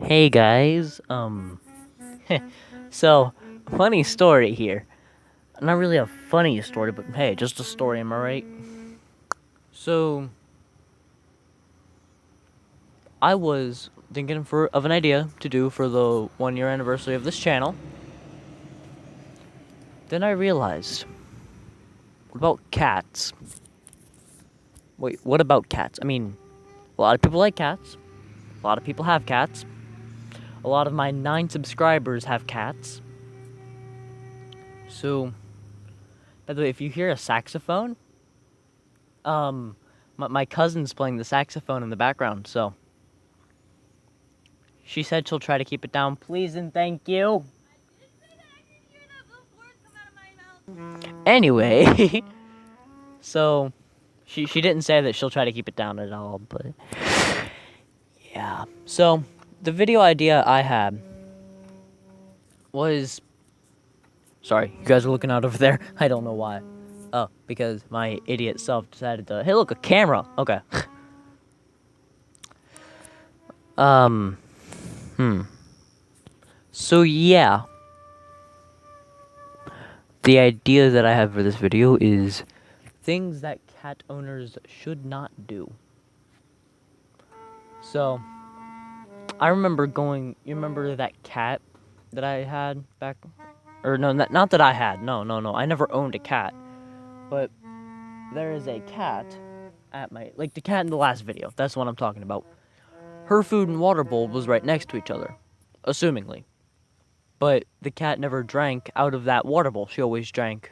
Hey guys, so funny story here. Not really a funny story, but hey, just a story, am I right? So I was thinking of an idea to do for the 1 year anniversary of this channel. Then I realized, what about cats? Wait, what about cats? I mean, a lot of people like cats. A lot of people have cats. A lot of my 9 subscribers have cats. So, by the way, if you hear a saxophone, um, my cousin's playing the saxophone in the background, so she said she'll try to keep it down, please and thank you. Anyway, so she didn't say that she'll try to keep it down at all, but yeah. So the video idea I had was, sorry, you guys are looking out over there. I don't know why. Oh, because my idiot self decided to, hey, look, a camera. Okay. um, hmm. So yeah, the idea that I have for this video is things that cat owners should not do. So, I remember going. You remember that cat that I had back, or no, not that I had. No, no, no. I never owned a cat, but there is a cat at my the cat in the last video. That's what I'm talking about. Her food and water bowl was right next to each other, assumingly. But the cat never drank out of that water bowl. She always drank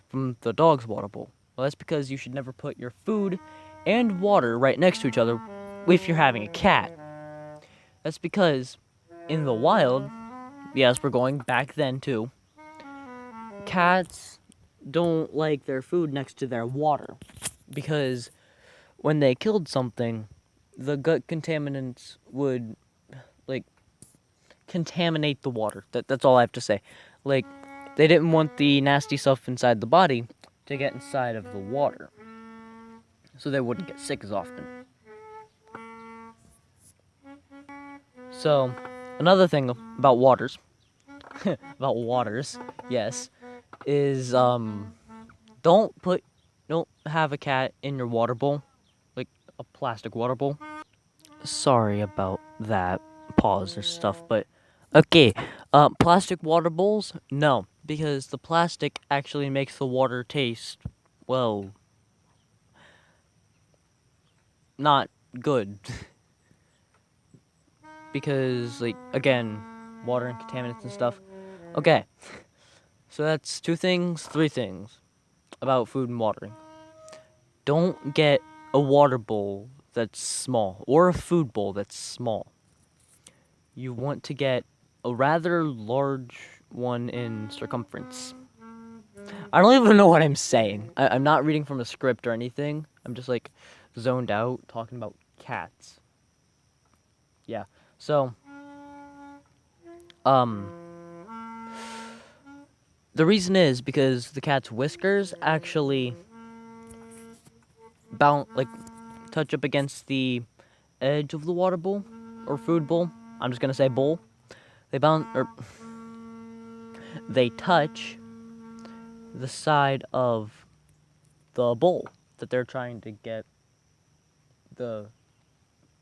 from the dog's water bowl. Well, that's because you should never put your food and water right next to each other if you're having a cat. That's because in the wild, yes, we're going back then too, cats don't like their food next to their water because when they killed something, the gut contaminants would like contaminate the water. That's all I have to say. Like they didn't want the nasty stuff inside the body to get inside of the water, so they wouldn't get sick as often. So, another thing about waters, about waters, yes, is don't have a cat in your water bowl, like a plastic water bowl. Sorry about that pause or stuff, but okay, plastic water bowls, no, because the plastic actually makes the water taste, well, not good. Because like again, water and contaminants and stuff. Okay, so that's 2 things, 3 things about food and watering. Don't get a water bowl that's small or a food bowl that's small. You want to get a rather large one in circumference. I don't even know what I'm saying. I'm not reading from a script or anything. I'm just like zoned out talking about cats. Yeah. So, um, the reason is because the cat's whiskers actually touch up against the edge of the water bowl or food bowl. I'm just gonna say bowl. They touch the side of the bowl that they're trying to get the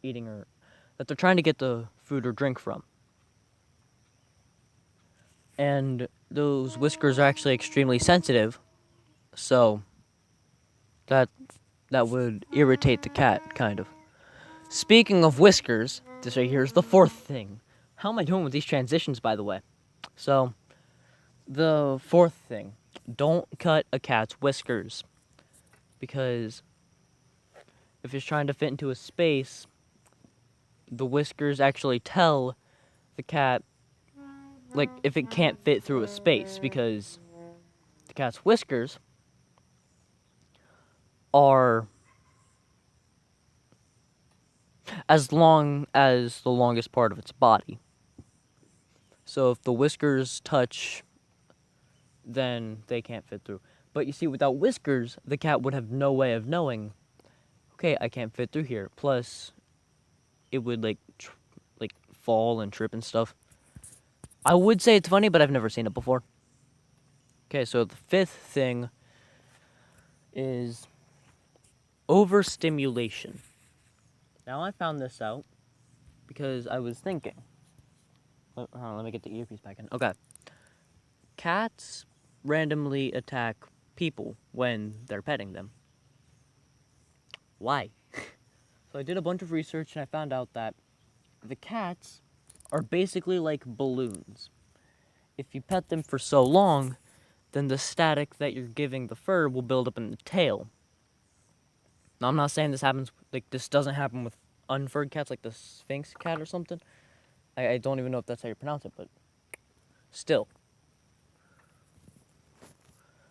eating or that they're trying to get the food or drink from. And those whiskers are actually extremely sensitive, so that would irritate the cat, kind of. Speaking of whiskers, this right here is the 4th thing. How am I doing with these transitions, by the way? So, the 4th thing, don't cut a cat's whiskers. Because if it's trying to fit into a space, the whiskers actually tell the cat, if it can't fit through a space. Because the cat's whiskers are as long as the longest part of its body. So if the whiskers touch, then they can't fit through. But you see, without whiskers, the cat would have no way of knowing, okay, I can't fit through here. Plus, it would fall and trip and stuff. I would say it's funny, but I've never seen it before. Okay, so the fifth thing is overstimulation. Now, I found this out because I was thinking. Hold on, let me get the earpiece back in. Okay. Cats randomly attack people when they're petting them. Why? So I did a bunch of research and I found out that the cats are basically like balloons. If you pet them for so long, then the static that you're giving the fur will build up in the tail. Now, I'm not saying this doesn't happen with unfurred cats like the Sphinx cat or something. I don't even know if that's how you pronounce it, but still.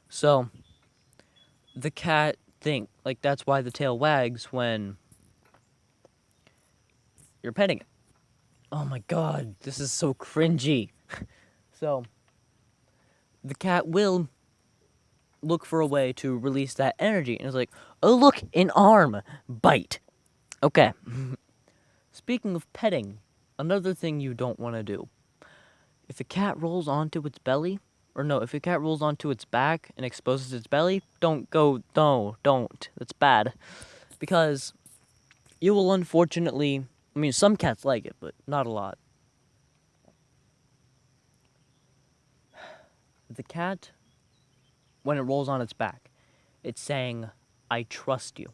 So, the cat that's why the tail wags when you're petting it. Oh my god, this is so cringy. So, the cat will look for a way to release that energy. And it's like, oh look, an arm, bite. Okay. Speaking of petting, another thing you don't want to do. If a cat rolls onto its belly, if a cat rolls onto its back and exposes its belly, don't. That's bad. Because you will unfortunately, some cats like it, but not a lot. The cat, when it rolls on its back, it's saying, I trust you.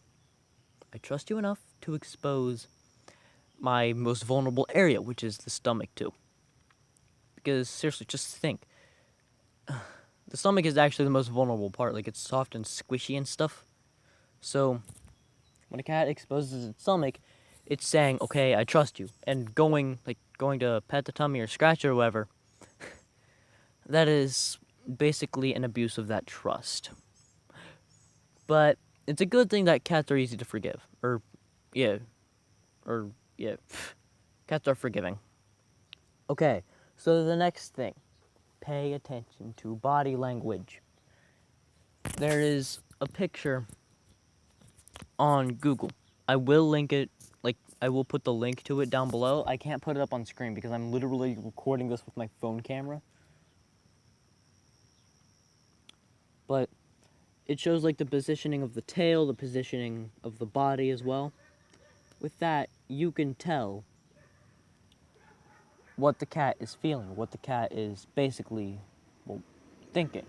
I trust you enough to expose my most vulnerable area, which is the stomach, too. Because, seriously, just think. The stomach is actually the most vulnerable part. Like, it's soft and squishy and stuff. So, when a cat exposes its stomach, it's saying, okay, I trust you. And going to pet the tummy or scratch it or whatever, that is basically an abuse of that trust. But it's a good thing that cats are easy to forgive. Cats are forgiving. Okay, so the next thing. Pay attention to body language. There is a picture on Google. I will link it, I will put the link to it down below. I can't put it up on screen because I'm literally recording this with my phone camera. But it shows the positioning of the tail, the positioning of the body as well. With that, you can tell what the cat is feeling, what the cat is basically, thinking.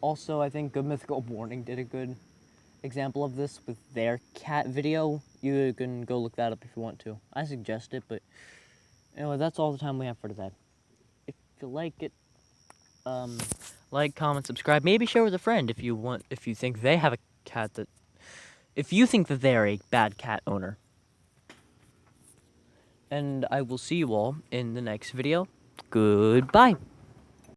Also, I think Good Mythical Morning did a good example of this with their cat video. You can go look that up if you want to. I suggest it, but anyway, that's all the time we have for today. If you like it, like, comment, subscribe. Maybe share with a friend if you think they have a cat if you think that they're a bad cat owner. And I will see you all in the next video. Goodbye.